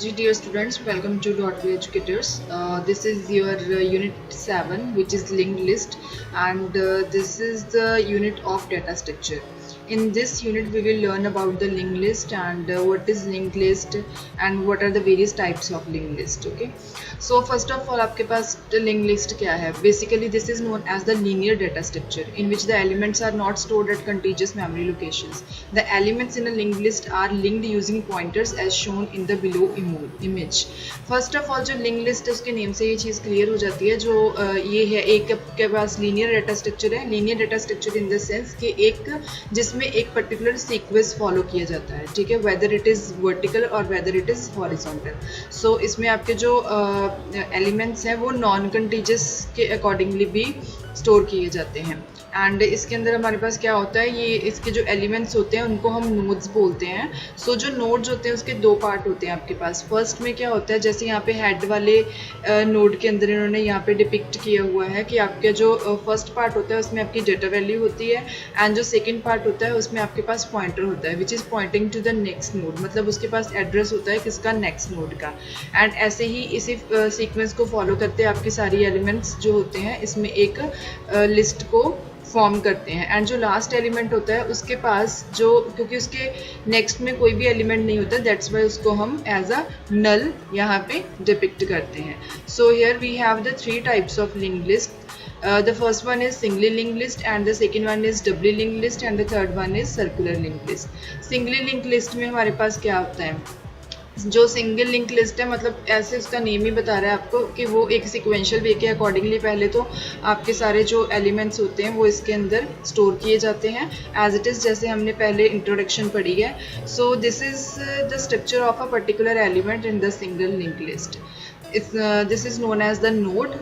Ji dear students, welcome to .B Educators. This is your unit 7, which is linked list, and this is the unit of data structure. In this unit we will learn about the linked list and what is linked list and what are the various types of linked list. Okay, so first of all आपके पास linked list क्या है? Basically this is known as the linear data structure in which the elements are not stored at contiguous memory locations. The elements in a linked list are linked using pointers as shown in the below image. First of all जो linked list है उसके name से ये चीज़ clear हो जाती है. जो ये है एक के पास linear data structure है. Linear data structure in the sense कि एक जिसमें एक पर्टिकुलर सीक्वेंस फॉलो किया जाता है. ठीक है, वेदर इट इज़ वर्टिकल और वेदर इट इज़ हॉरिजॉन्टल. सो इसमें आपके जो एलिमेंट्स हैं वो नॉन कंटीजियस के अकॉर्डिंगली भी स्टोर किए जाते हैं. एंड इसके अंदर हमारे पास क्या होता है, ये इसके जो एलिमेंट्स होते हैं उनको हम नोड्स बोलते हैं. सो जो नोड्स होते हैं उसके दो पार्ट होते हैं आपके पास. फर्स्ट में क्या होता है, जैसे यहाँ पे हेड वाले नोड के अंदर इन्होंने यहाँ पे डिपिक्ट किया हुआ है कि आपके जो फर्स्ट पार्ट होता है उसमें आपकी डेटा वैल्यू होती है एंड जो सेकेंड पार्ट होता है उसमें आपके पास पॉइंटर होता है which is pointing to the next node. मतलब उसके पास एड्रेस होता है किसका, नेक्स्ट नोड का. एंड ऐसे ही इसी सीक्वेंस को फॉलो करते आपकी सारी एलिमेंट्स जो होते हैं इसमें एक लिस्ट को फॉर्म करते हैं. एंड जो लास्ट एलिमेंट होता है उसके पास जो, क्योंकि उसके नेक्स्ट में कोई भी एलिमेंट नहीं होता, दैट्स वाई उसको हम एज अ नल यहाँ पे डिपिक्ट करते हैं. So here we have the three types of linked list. The first one is singly linked list and the second one is doubly linked list and the third one is circular linked list. Singly linked list में हमारे पास क्या होता है, जो single link list है मतलब ऐसे उसका नेम ही बता रहा है आपको कि वो एक सिक्वेंशियल वे के अकॉर्डिंगली पहले तो आपके सारे जो एलिमेंट्स होते हैं वो इसके अंदर स्टोर किए जाते हैं एज इट इज़, जैसे हमने पहले इंट्रोडक्शन पढ़ी है. So this is the structure of a particular element in the single link list. This is known as the node.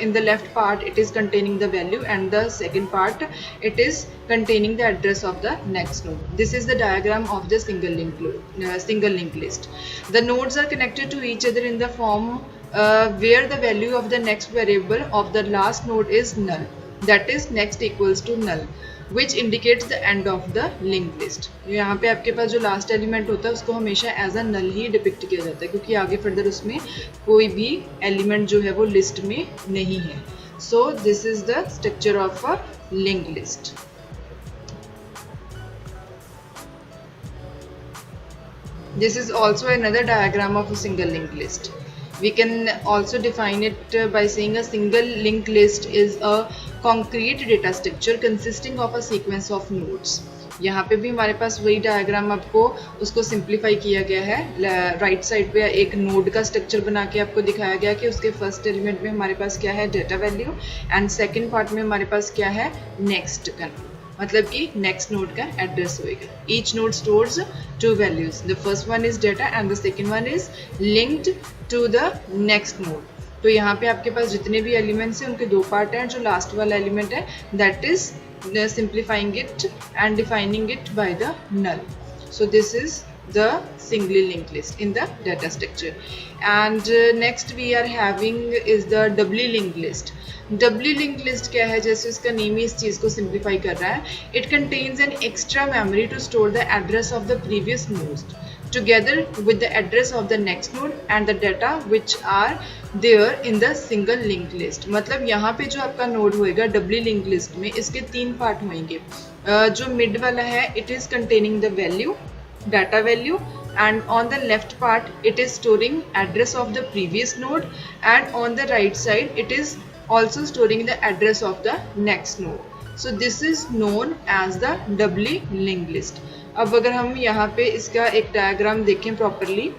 In the left part it is containing the value and the second part it is containing the address of the next node. This is the diagram of the single link list. The nodes are connected to each other in the form where the value of the next variable of the last node is null, that is next equals to null, which indicates the end of the linked list. यहाँ पे आपके पास जो last element होता है उसको हमेशा as a null he depict किया जाता है क्योंकि आगे फर्दर उसमें कोई भी एलिमेंट जो है वो लिस्ट में नहीं है. So this is the structure of a linked list. This is also another diagram of a single linked list. We can also define it by saying a single linked list is a concrete data structure consisting of a sequence of nodes. यहाँ पे भी हमारे पास वही diagram आपको उसको simplify किया गया है. राइट साइड पे एक नोड का स्ट्रक्चर बना के आपको दिखाया गया कि उसके फर्स्ट एलिमेंट में हमारे पास क्या है, data value, and second part में हमारे पास क्या है, नेक्स्ट का, मतलब कि नेक्स्ट नोड का एड्रेस होएगा. Each node stores two values. The first one is data and the second one is linked to the next node. तो यहाँ पे आपके पास जितने भी एलिमेंट्स हैं उनके दो पार्ट हैं. जो लास्ट वाला एलिमेंट है that is simplifying it and defining it by the null. So this is the singly linked list in the data structure. And next we are having is the doubly linked list. Doubly linked list क्या है, जैसे उसका name ही इस चीज़ को simplify कर रहा है. It contains an extra memory to store the address of the previous node together with the address of the next node and the data which are there in the single linked list. मतलब यहाँ पे जो आपका node होएगा डबली link list में इसके तीन part होंगे. जो मिड वाला है it is containing the value, data value, and on the left part it is storing address of the previous node and on the right side it is also storing the address of the next node. So this is known as the doubly linked list. अब अगर हम यहाँ पे इसका एक diagram देखें properly,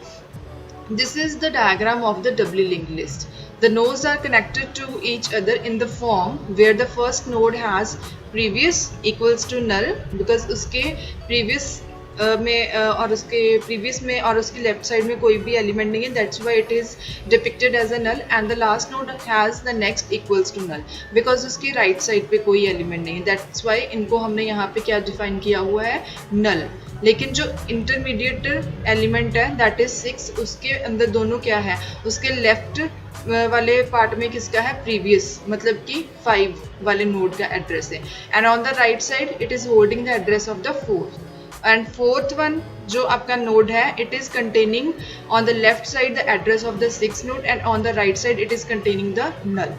this is the diagram of the doubly linked list. The nodes are connected to each other in the form where the first node has previous equals to null because उसके previous में और उसके previous में और उसकी left side में कोई भी एलिमेंट नहीं है, that's why it is depicted as a null. And the last node has the next equals to null because उसकी राइट साइड पे कोई एलिमेंट नहीं है, दैट्स वाई इनको हमने यहाँ पे क्या डिफाइन किया हुआ है, नल. लेकिन जो इंटरमीडिएट एलिमेंट है दैट इज 6, उसके अंदर दोनों क्या है, उसके लेफ्ट वाले पार्ट में किसका है, प्रीवियस, मतलब कि 5 वाले नोड का एड्रेस है. And on the right side it is holding the address of the 4. And fourth one जो आपका नोड है, it is containing on the left side the address of the 6 node and on the right side it is containing the null.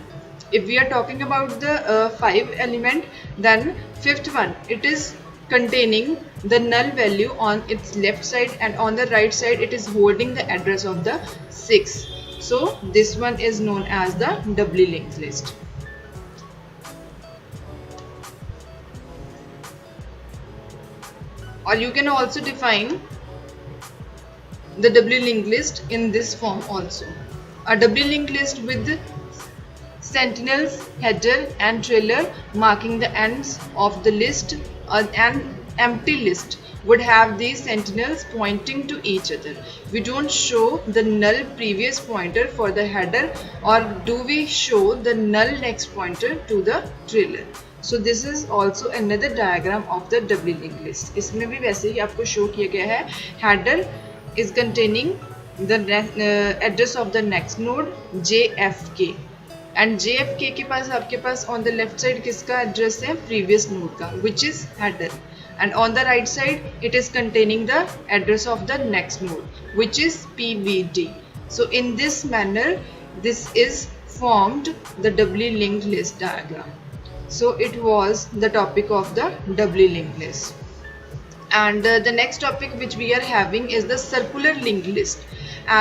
If we are talking about the 5 element, then fifth one it is containing the null value on its left side and on the right side it is holding the address of the 6. So this one is known as the doubly linked list. Or you can also define the doubly linked list in this form also. A doubly linked list with sentinels, header and trailer marking the ends of the list. An empty list would have these sentinels pointing to each other. We don't show the null previous pointer for the header, or do we show the null next pointer to the trailer? So this is also another diagram of the doubly linked list. इसमें भी वैसे ही आपको show किया गया है. Header is containing the address of the next node JFK. And JFK के पास आपके pass on the left side किसका एड्रेस है, प्रीवियस नोड का, which is header. And on the right side it is containing the address of the next node which is PBD. So in this manner this is formed the doubly linked list diagram. So it was the topic of the doubly linked list. And the next topic which we are having is the circular linked list.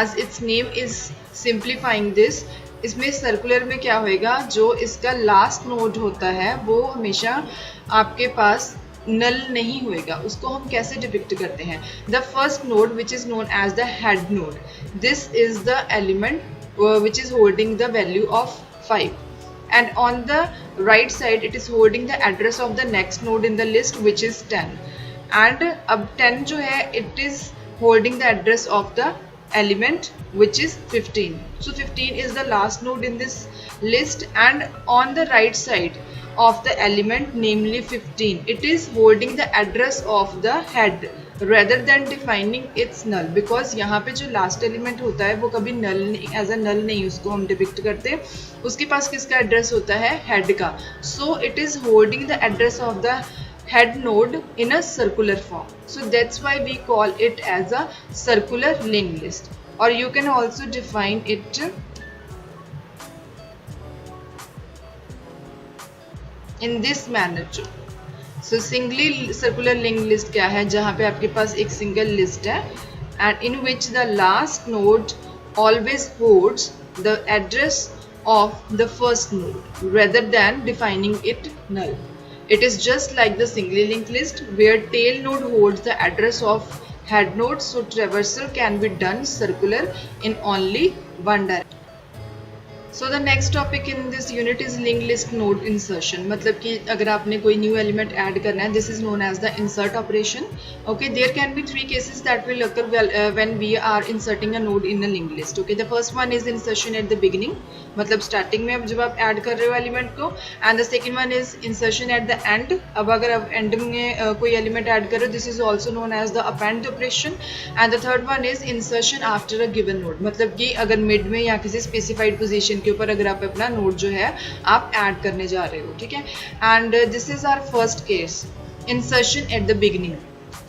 As its name is simplifying this, इसमें circular में क्या होएगा, जो इसका last node होता है वो हमेशा आपके पास नल नहीं होएगा. उसको हम कैसे डिपिक्ट करते हैं, the first node which is known as the head node, this is the element which is holding the value of 5 and on the right side it is holding the address of the next node in the list which is 10. and अब 10 जो है it is holding the address of the element which is 15. So 15 is the last node in this list, and on the right side of the element, namely 15, it is holding the address of the head rather than defining its null, because यहाँ पे जो last element होता है वो कभी null as a null नहीं उसको हम depict करते, उसके पास किसका address होता है, head का. So it is holding the address of the head node in a circular form. So that's why we call it as a circular linked list. Or you can also define it in this manner too. So singly circular linked list क्या है, जहाँ पे आपके पास एक single list है and in which the last node always holds the address of the first node rather than defining it null. It is just like the singly linked list where tail node holds the address of head node, so traversal can be done circular in only one direction. So the next topic in this unit is linked list node insertion. मतलब कि अगर आपने कोई new element add करना है, this is known as the insert operation. Okay, there can be 3 cases that will occur when we are inserting a node in a linked list. Okay, the first one is insertion at the beginning, मतलब starting में जब आप add कर रहे हो element को, and the second one is insertion at the end. अब अगर आप end में कोई element add कर रहे हो, this is also known as the append operation. And the third one is insertion after a given node, मतलब कि अगर mid में या किसी specified position के ऊपर अगर आप अपना नोड जो है आप ऐड करने जा रहे हो, ठीक है. And this is our first case, insertion at the beginning.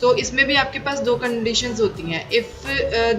तो इसमें भी आपके पास 2 कंडीशंस होती हैं. If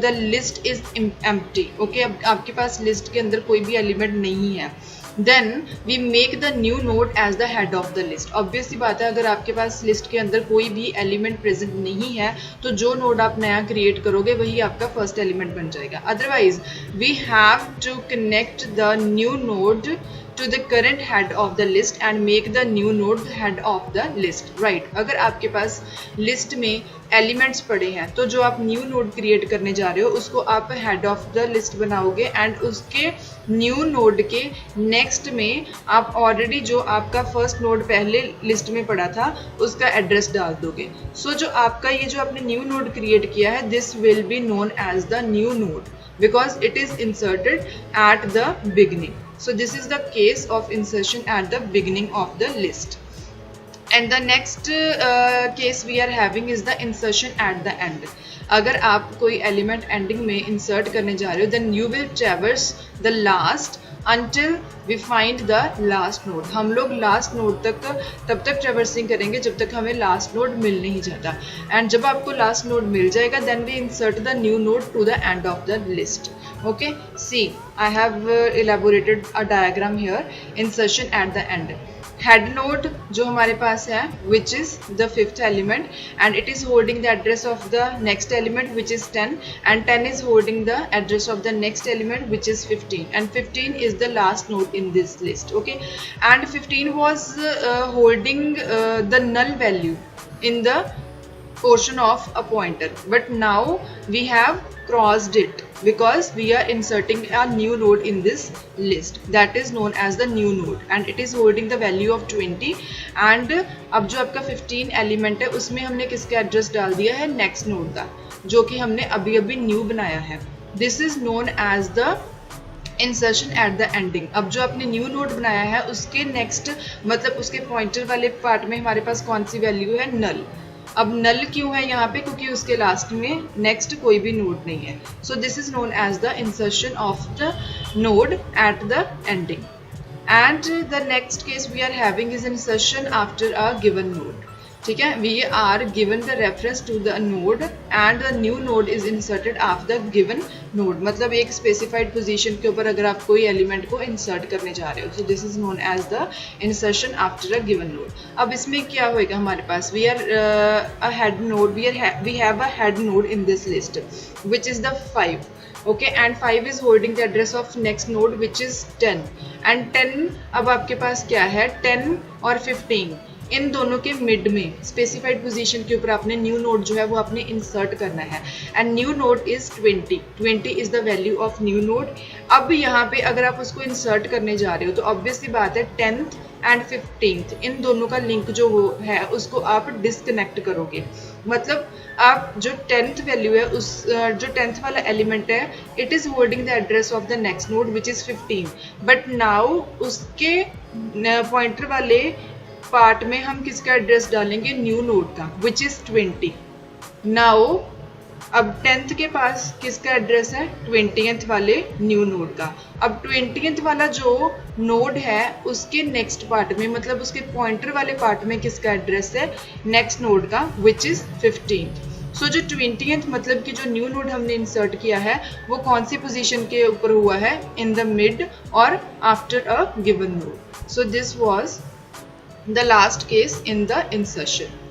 the list is empty, okay, अब आपके पास लिस्ट के अंदर कोई भी एलिमेंट नहीं है, then we make the new node as the head of the list. Obvious सी बात है, अगर आपके पास लिस्ट के अंदर कोई भी एलिमेंट प्रेजेंट नहीं है तो जो नोड आप नया क्रिएट करोगे वही आपका फर्स्ट एलिमेंट बन जाएगा. Otherwise we have to connect the new node to the current head of the list and make the new node head of the list, right. अगर आपके पास लिस्ट में एलिमेंट्स पड़े हैं तो जो आप न्यू नोड क्रिएट करने जा रहे हो उसको आप हेड ऑफ द लिस्ट बनाओगे एंड उसके न्यू नोड के नेक्स्ट में आप ऑलरेडी जो आपका फर्स्ट नोड पहले लिस्ट में पड़ा था उसका एड्रेस डाल दोगे. सो जो आपका ये जो आपने न्यू नोड क्रिएट किया है, this will be known as the new node because it is inserted at the beginning. So this is the case of insertion at the beginning of the list. And the next case we are having is the insertion at the end. अगर आप कोई element ending में insert करने जा रहे हो then you will traverse the last until we find the last node. हम लोग लास्ट नोड तक तब तक ट्रेवर्सिंग करेंगे जब तक हमें लास्ट नोड मिल नहीं जाता. एंड जब आपको लास्ट नोड मिल जाएगा then we insert the new node to the end of the list. Okay, see, I have elaborated a diagram here. Insertion at the end. Head node जो हमारे पास है which is the fifth element and it is holding the address of the next element which is 10 and 10 is holding the address of the next element which is 15 and 15 is the last node in this list. Okay, and 15 was holding the null value in the portion of a pointer, but now we have crossed it because we are inserting a new node in this list that is known as the new node and it is holding the value of 20. and अब जो आपका 15 element है उसमें हमने किसका address डाल दिया है नेक्स्ट नोड का जो कि हमने अभी अभी न्यू बनाया है. This is known as the insertion at the ending. अब जो आपने न्यू नोड बनाया है उसके नेक्स्ट मतलब उसके पॉइंटर वाले पार्ट में हमारे पास कौन सी वैल्यू है नल. अब नल क्यों है यहाँ पे क्योंकि उसके लास्ट में नेक्स्ट कोई भी नोड नहीं है. So this is known as the insertion of the node at the ending. And the next case we are having is insertion after a given node. ठीक है, we are given the reference to the node and the new node is inserted after the given node. मतलब एक specified position के ऊपर अगर आप कोई element को इंसर्ट करने जा रहे हो so this is known as the insertion after a given node. अब इसमें क्या होएगा हमारे पास we are a head node we have a head node in this list which is the 5. Okay, and 5 is holding the address of next node which is 10 and 10 अब आपके पास क्या है 10 और 15 इन दोनों के मिड में स्पेसिफाइड पोजीशन के ऊपर आपने न्यू नोड जो है वो आपने इंसर्ट करना है and new node is 20 is the value of new node. अब यहाँ पे अगर आप उसको इंसर्ट करने जा रहे हो तो ऑब्वियसली बात है 10th एंड 15th इन दोनों का लिंक जो है उसको आप डिस्कनेक्ट करोगे. मतलब आप जो 10th वैल्यू है उस जो 10th वाला एलिमेंट है it is holding the address of the next node which is 15 but now उसके पॉइंटर वाले पार्ट में हम किसका एड्रेस डालेंगे न्यू नोड का विच इज 20. नाउ अब 10th के पास किसका एड्रेस है 20th वाले न्यू नोड का. अब 20th वाला जो नोड है उसके नेक्स्ट पार्ट में मतलब उसके पॉइंटर वाले पार्ट में किसका एड्रेस है नेक्स्ट नोड का विच इज 15th. सो जो 20th मतलब कि जो न्यू नोड हमने इंसर्ट किया है वो कौन सी पोजीशन के ऊपर हुआ है इन द मिड और after a given node. So this was the last case in the insertion.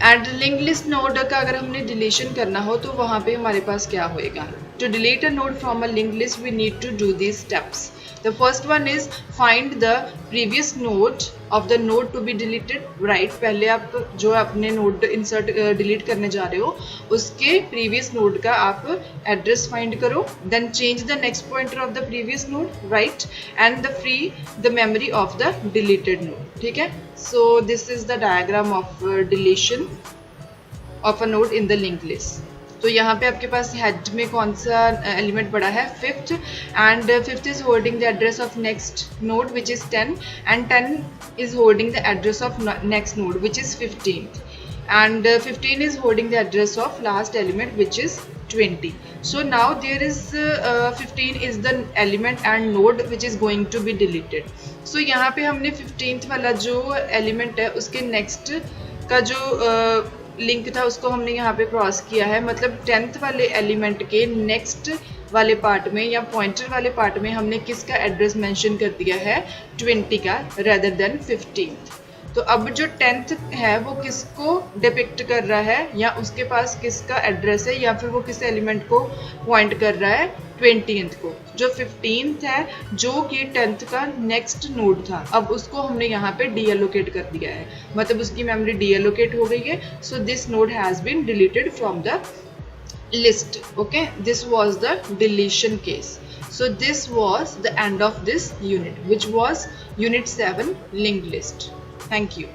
And link list node का अगर हमने डिलीशन करना हो तो वहाँ पे हमारे पास क्या होएगा. To delete a node from a link list we need to do these steps. The first one is find the previous node of the node to be deleted. Right, पहले आप जो अपने नोड इंसर्ट डिलीट करने जा रहे हो उसके previous node का आप एड्रेस फाइंड करो. Then change the next pointer of the previous node. Right, and the free the memory of the deleted node. ठीक है, so this is the diagram of deletion of a node in the link list. तो यहाँ पे आपके पास head में कौन सा element पड़ा है 5th and 5th is holding the address of next node which is 10 and 10 is holding the address of next node which is 15th and 15 is holding the address of last element which is 20. So now there is 15 is the element and node which is going to be deleted. So यहाँ पे हमने 15th वाला जो element है उसके next का जो link था उसको हमने यहाँ पे क्रॉस किया है. मतलब 10th वाले एलिमेंट के नेक्स्ट वाले पार्ट में या पॉइंटर वाले पार्ट में हमने किसका एड्रेस मेंशन कर दिया है 20 का रेदर देन 15th. तो अब जो 10th है वो किसको डिपिक्ट कर रहा है या उसके पास किसका एड्रेस है या फिर वो किस एलिमेंट को पॉइंट कर रहा है 20th को. जो 15th है जो कि 10th का नेक्स्ट नोड था अब उसको हमने यहाँ पे डीएलोकेट कर दिया है मतलब उसकी मेमोरी डीएलोकेट हो गई है. So this node has been deleted from the list. Okay, this was the deletion case. So this was the end of this unit which was unit 7 linked list. Thank you.